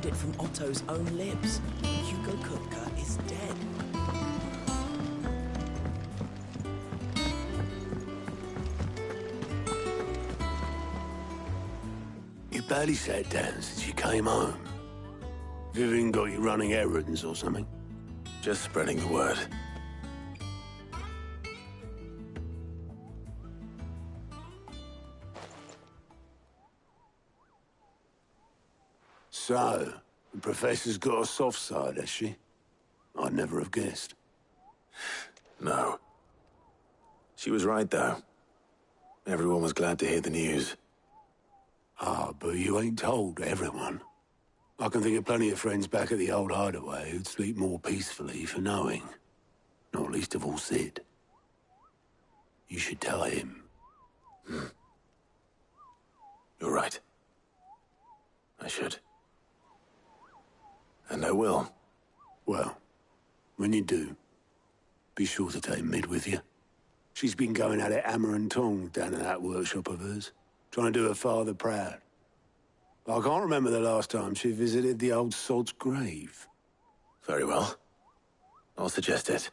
heard it from Otto's own lips. Hugo Kupka is dead. You barely sat down since you came home. Vivian got you running errands or something? Just spreading the word. So, the Professor's got a soft side, has she? I'd never have guessed. No. She was right, though. Everyone was glad to hear the news. Ah, but you ain't told everyone. I can think of plenty of friends back at the old hideaway who'd sleep more peacefully for knowing. Not least of all Sid. You should tell him. You're right. I should. And I will. Well, when you do, be sure to take Mid with you. She's been going at it hammer and tongs down in that workshop of hers, trying to do her father proud. I can't remember the last time she visited the old sod's grave. Very well. I'll suggest it.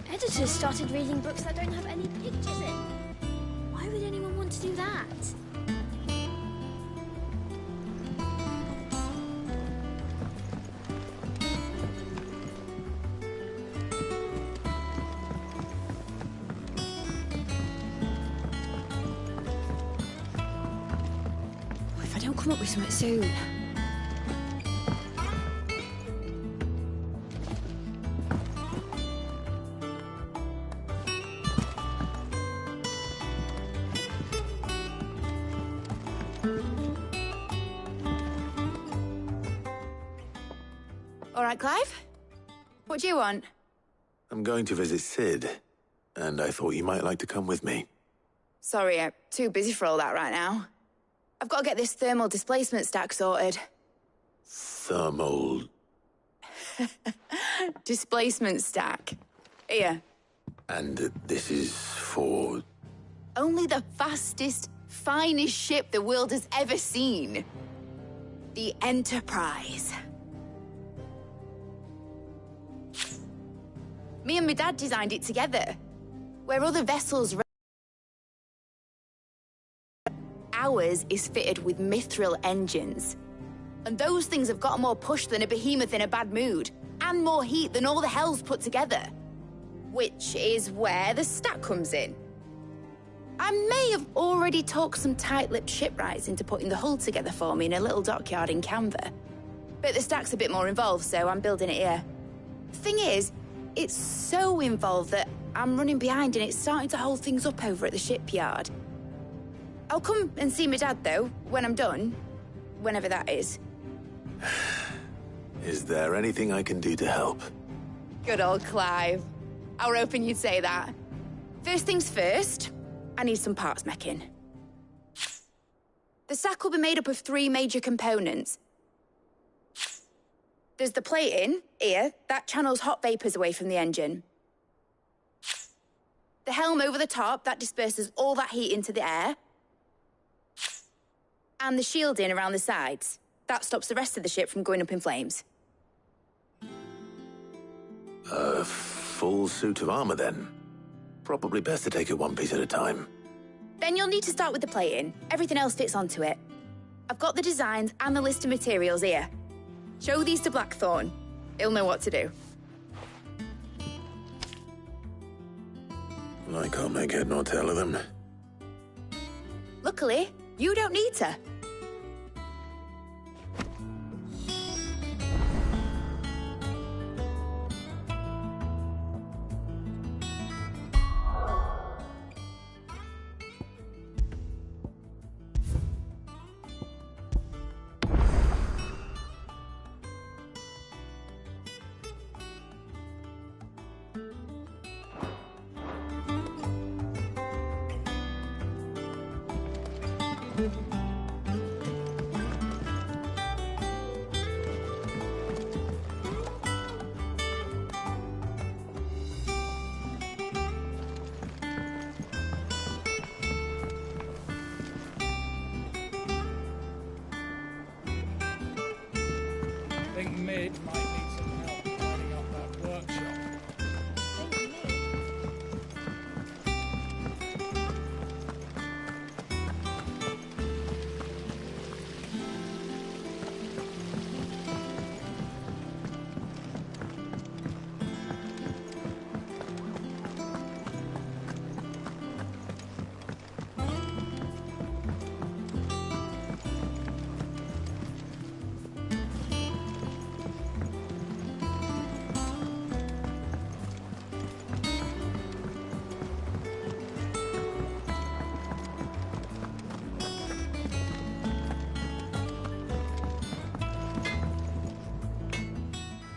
Editors started reading books that don't have any pictures in. Why would anyone want to do that? Oh, if I don't come up with something soon. All right, Clive? What do you want? I'm going to visit Sid, and I thought you might like to come with me. Sorry, I'm too busy for all that right now. I've got to get this thermal displacement stack sorted. Thermal... Displacement stack. Here. And this is for... Only the fastest, finest ship the world has ever seen. The Enterprise. Me and my dad designed it together. Where other vessels... Ours is fitted with mithril engines. And those things have got more push than a behemoth in a bad mood. And more heat than all the hells put together. Which is where the stack comes in. I may have already talked some tight-lipped shipwrights into putting the hull together for me in a little dockyard in Canva. But the stack's a bit more involved, so I'm building it here. The thing is, it's so involved that I'm running behind and it's starting to hold things up over at the shipyard. I'll come and see my dad, though, when I'm done. Whenever that is. Is there anything I can do to help? Good old Clive. I were hoping you'd say that. First things first, I need some parts meching. The stack will be made up of 3 major components. There's the plating, here, that channels hot vapors away from the engine. The helm over the top, that disperses all that heat into the air. And the shielding around the sides. That stops the rest of the ship from going up in flames. A full suit of armor, then? Probably best to take it one piece at a time. Then you'll need to start with the plating. Everything else fits onto it. I've got the designs and the list of materials here. Show these to Blackthorn. He'll know what to do. Well, I can't make head nor tail of them. Luckily, you don't need to. I think Mid might need some help tidying up that workshop.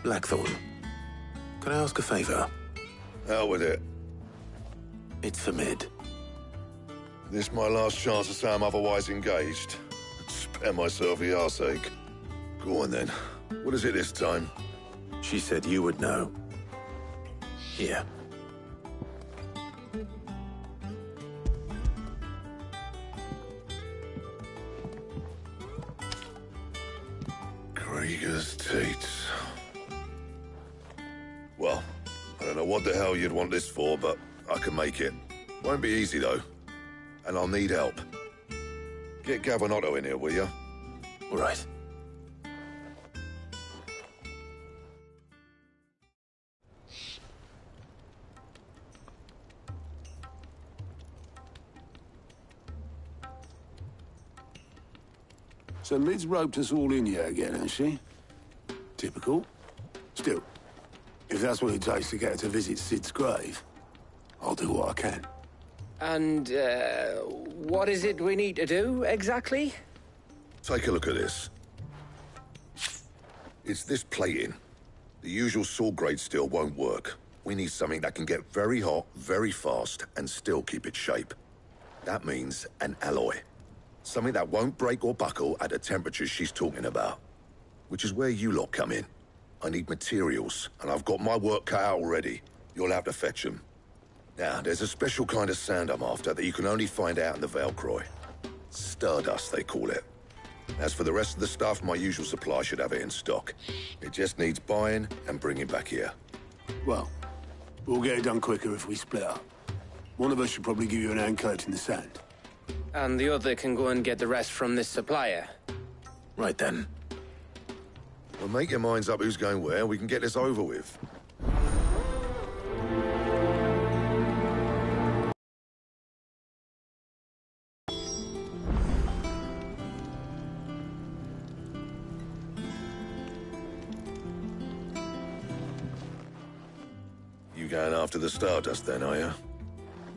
Blackthorn, can I ask a favor? Hell with it. It's for Mid. This my last chance to say I'm otherwise engaged. Spare myself the arseache. Go on then. What is it this time? She said you would know. Here. Krieger's Teats. Well, I don't know what the hell you'd want this for, but I can make it. Won't be easy, though. And I'll need help. Get Gavin Otto in here, will ya? All right. So Mid's roped us all in here again, has she? Typical. Still, if that's what it takes to get her to visit Sid's grave, I'll do what I can. And, what is it we need to do, exactly? Take a look at this. It's this plating. The usual saw grade steel won't work. We need something that can get very hot, very fast, and still keep its shape. That means an alloy. Something that won't break or buckle at the temperatures she's talking about. Which is where you lot come in. I need materials, and I've got my work cut out already. You'll have to fetch them. Now, there's a special kind of sand I'm after that you can only find out in the Valcroy. Stardust, they call it. As for the rest of the stuff, my usual supply should have it in stock. It just needs buying and bringing back here. Well, we'll get it done quicker if we split up. One of us should probably give you an hand collecting the sand. And the other can go and get the rest from this supplier. Right then. Well, make your minds up who's going where, we can get this over with. You going after the Stardust then, are you?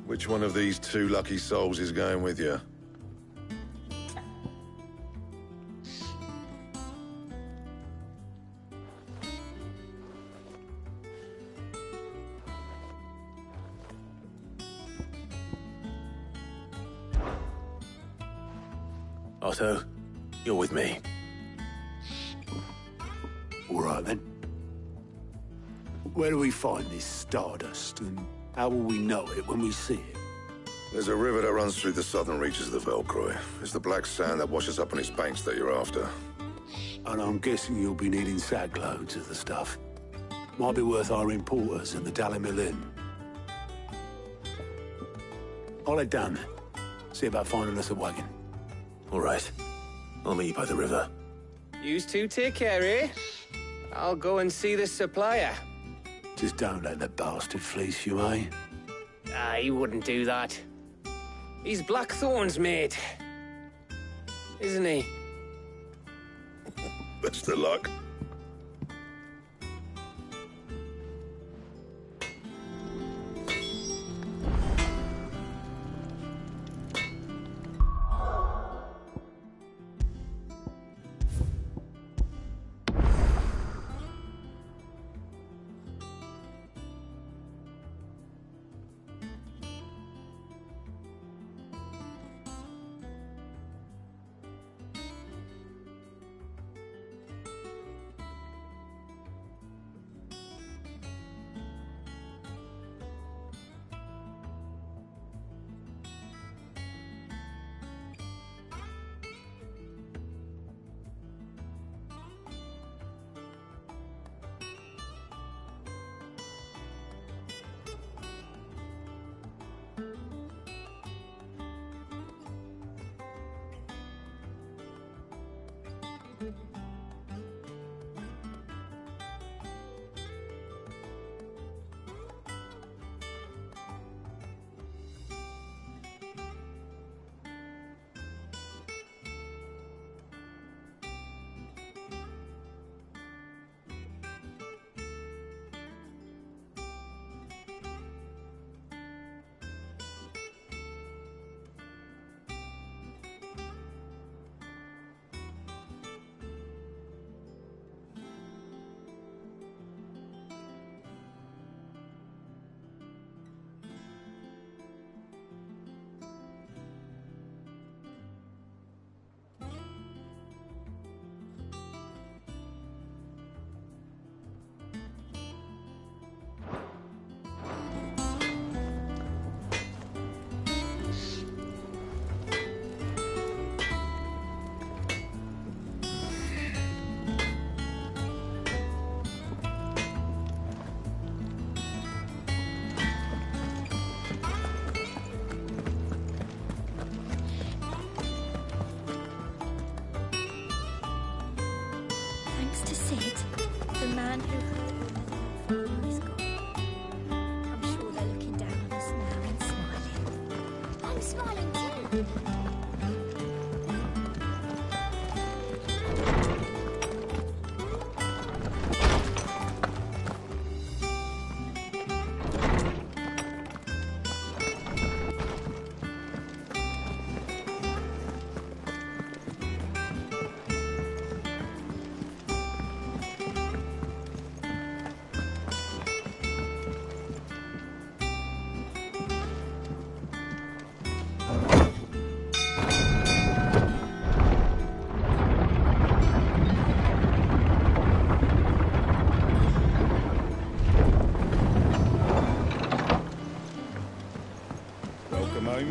Which one of these two lucky souls is going with you? Otto, you're with me. All right, then. Where do we find this Stardust, and how will we know it when we see it? There's a river that runs through the southern reaches of the Valcroy. It's the black sand that washes up on its banks that you're after. And I'm guessing you'll be needing sack loads of the stuff. Might be worth our importers at the Dalimil Inn. I'll head down there. See about finding us a wagon. All right. I'll meet you by the river. Yous two take care, eh? I'll go and see this supplier. Just don't let the bastard fleece you, eh? He wouldn't do that. He's Blackthorn's mate. Isn't he? Best of luck.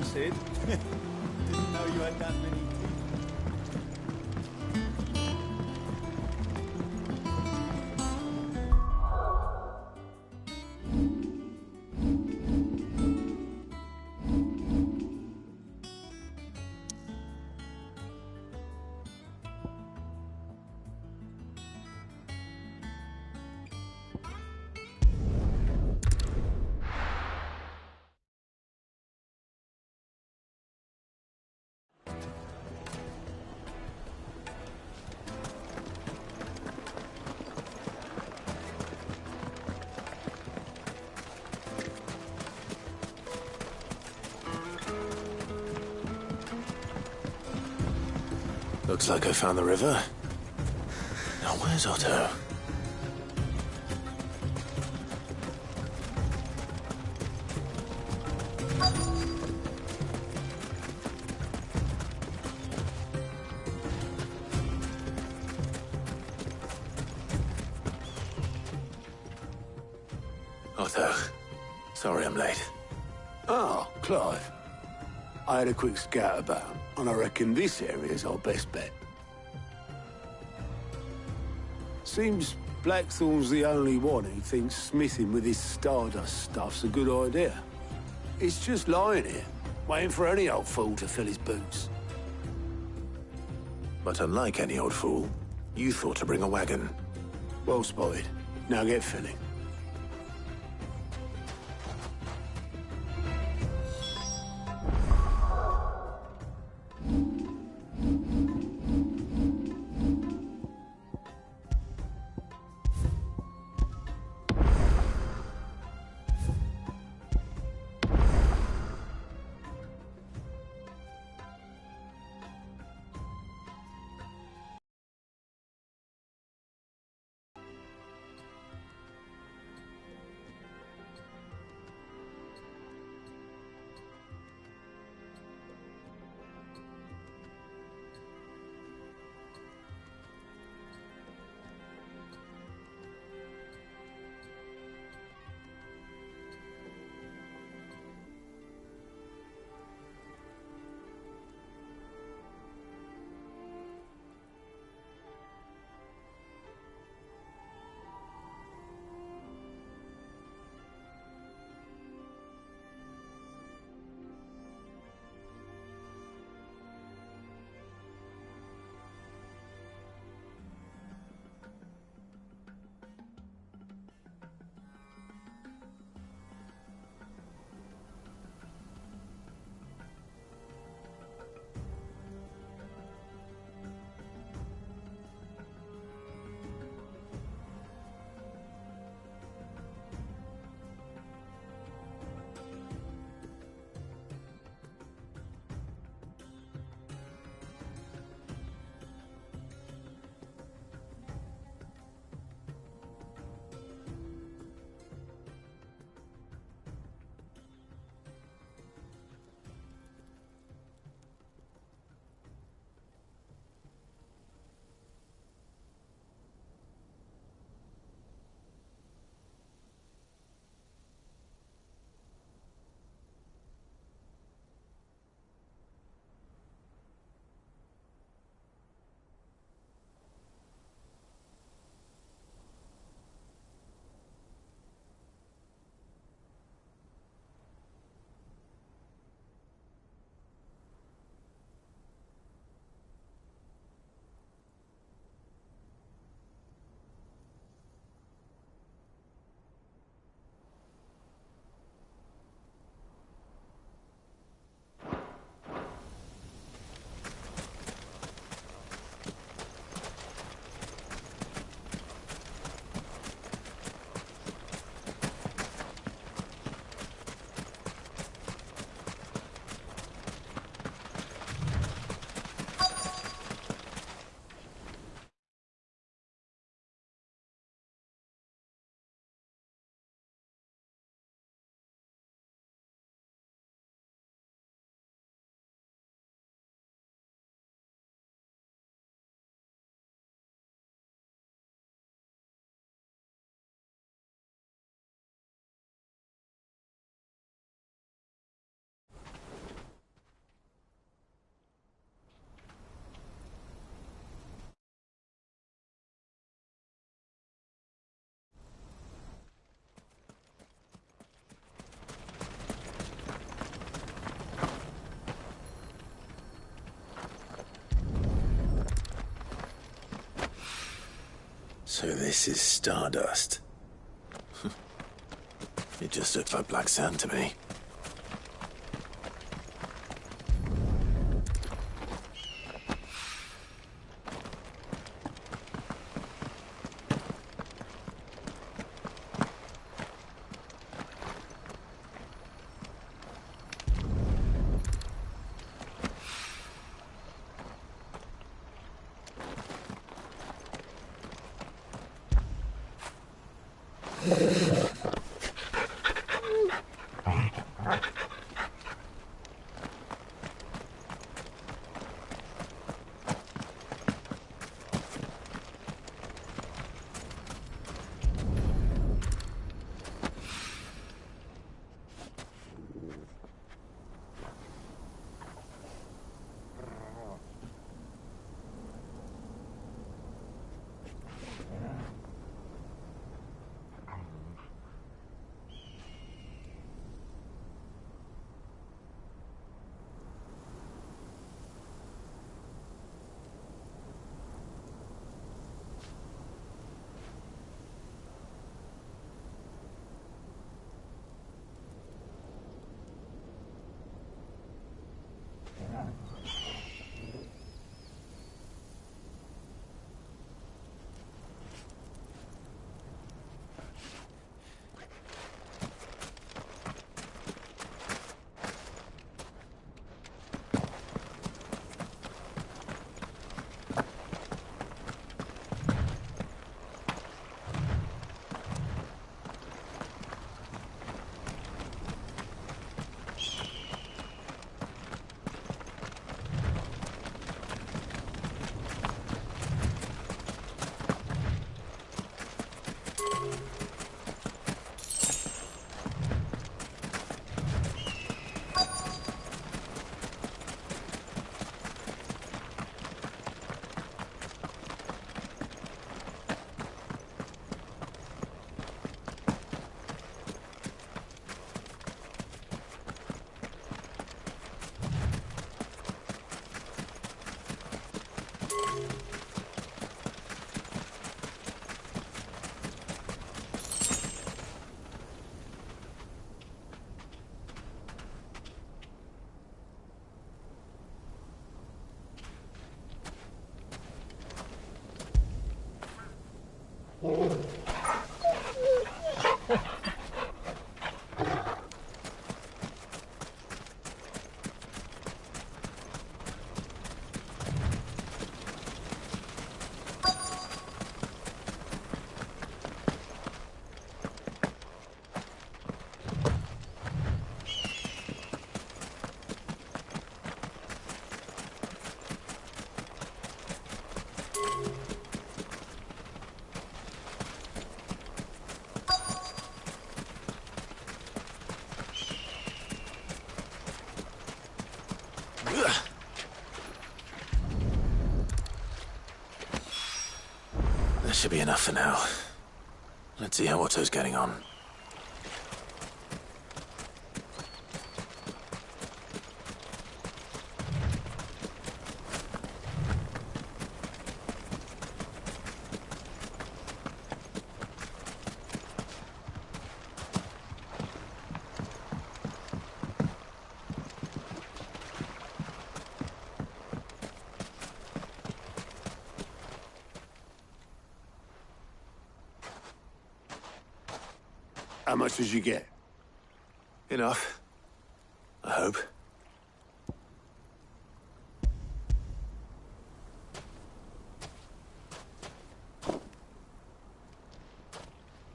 Sid. Didn't know you had that many teeth. Looks like I found the river. Now where's Otto? Otto, sorry I'm late. Oh, Clive. I had a quick scout about, and I reckon this area's our best bet. Seems Blackthorn's the only one who thinks smithing with his Stardust stuff's a good idea. It's just lying here, waiting for any old fool to fill his boots. But unlike any old fool, you thought to bring a wagon. Well spotted. Now get filling. This is stardust. It just looks like black sand to me. That should be enough for now. Let's see how Otto's getting on. How much did you get? Enough. I hope.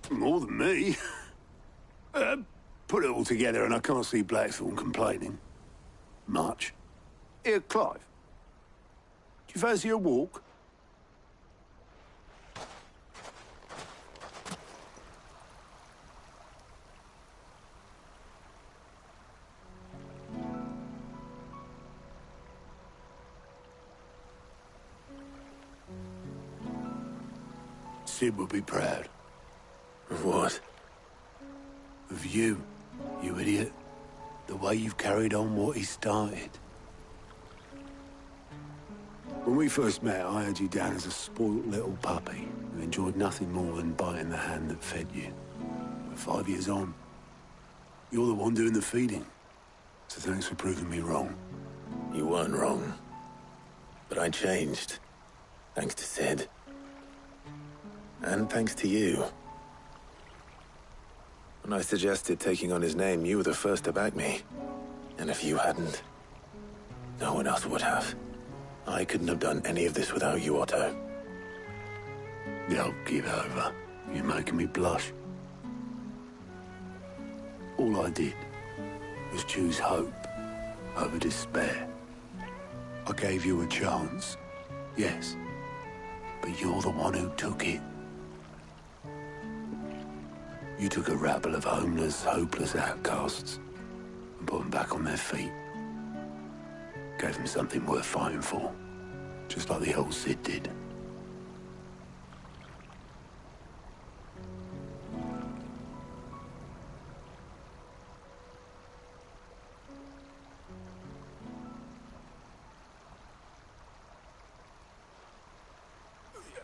More than me. Put it all together and I can't see Blackthorne complaining. Much. Here, Clive. Do you fancy a walk? Sid will be proud. Of what? Of you, you idiot. The way you've carried on what he started. When we first met, I had you down as a spoilt little puppy. You enjoyed nothing more than biting the hand that fed you. But 5 years on, you're the one doing the feeding. So thanks for proving me wrong. You weren't wrong. But I changed. Thanks to Sid. And thanks to you. When I suggested taking on his name, you were the first to back me. And if you hadn't, no one else would have. I couldn't have done any of this without you, Otto. Don't give over. You're making me blush. All I did was choose hope over despair. I gave you a chance, yes, but you're the one who took it. You took a rabble of homeless, hopeless outcasts and put them back on their feet. Gave them something worth fighting for, just like the old Sid did.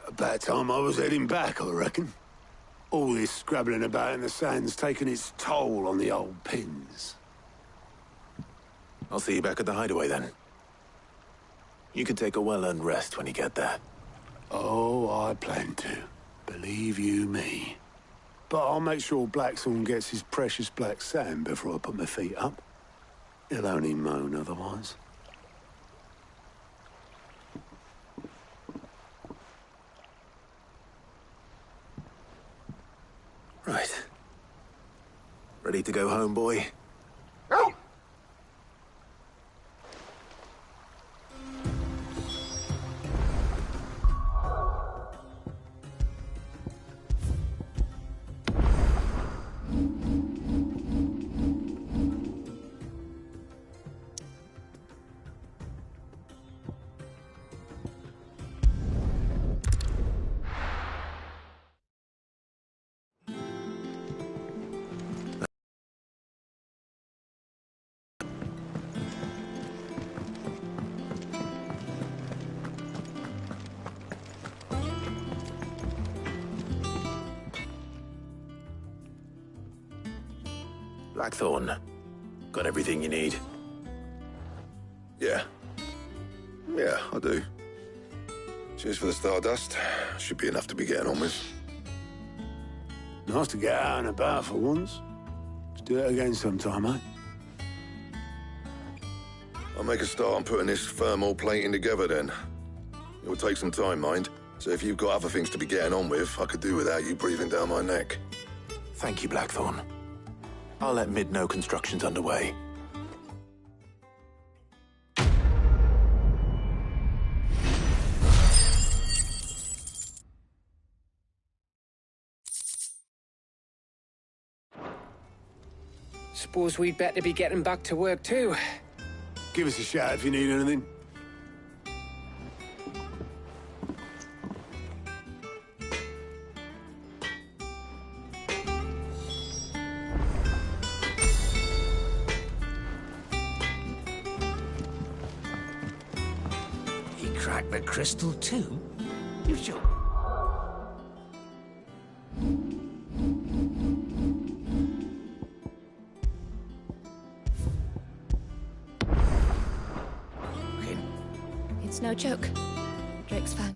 About time I was heading back, I reckon. All this scrabbling about in the sand's taken its toll on the old pins. I'll see you back at the hideaway then. You can take a well-earned rest when you get there. Oh, I plan to. Believe you me. But I'll make sure Blackthorn gets his precious black sand before I put my feet up. He'll only moan otherwise. Right. Ready to go home, boy? Blackthorn, got everything you need? Yeah. Yeah, I do. Cheers for the Stardust. Should be enough to be getting on with. Nice to get out and about for once. Let's do it again sometime, eh? I'll make a start on putting this thermal plating together then. It will take some time, mind. So if you've got other things to be getting on with, I could do without you breathing down my neck. Thank you, Blackthorn. I'll let Mid know construction's underway. Suppose we'd better be getting back to work too. Give us a shout if you need anything. He cracked the crystal too? You sure? It's no joke. Drake's fine.